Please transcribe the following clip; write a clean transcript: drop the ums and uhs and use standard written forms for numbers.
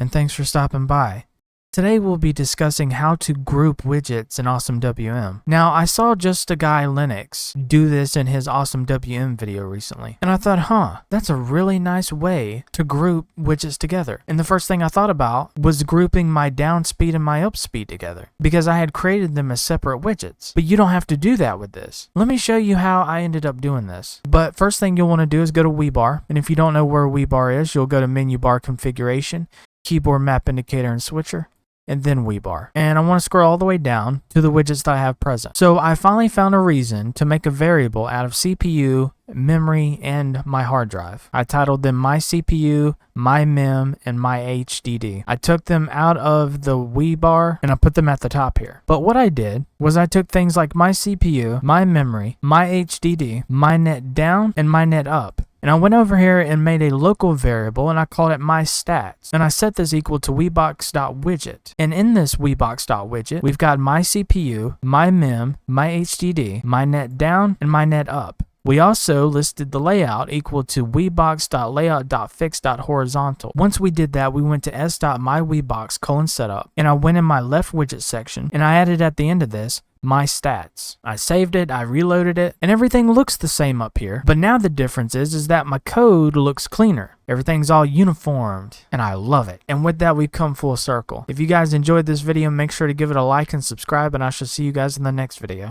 and thanks for stopping by. Today we'll be discussing how to group widgets in AwesomeWM. Now, I saw Just a Guy Linux do this in his AwesomeWM video recently, and I thought, that's a really nice way to group widgets together. And the first thing I thought about was grouping my down speed and my up speed together, because I had created them as separate widgets. But you don't have to do that with this. Let me show you how I ended up doing this. But first thing you'll want to do is go to WeBar, and if you don't know where WeBar is, you'll go to Menu Bar Configuration, Keyboard Map Indicator and Switcher, and then WeBar. And I want to scroll all the way down to the widgets that I have present. So I finally found a reason to make a variable out of CPU, memory, and my hard drive. I titled them my CPU, my mem, and my HDD. I took them out of the WeBar and I put them at the top here. But what I did was I took things like my CPU, my memory, my HDD, my net down, and my net up. And I went over here and made a local variable and I called it my stats. And I set this equal to webox.widget. And in this webox.widget, we've got my CPU, my mem, my HDD, my net down, and my net up. We also listed the layout equal to webox.layout.fix.horizontal. Once we did that, we went to s.mywebox:setup. And I went in my left widget section and I added at the end of this my stats. I saved it, I reloaded it, and everything looks the same up here. But now the difference is that my code looks cleaner. Everything's all uniformed, and I love it. And with that, we've come full circle. If you guys enjoyed this video, make sure to give it a like and subscribe, and I shall see you guys in the next video.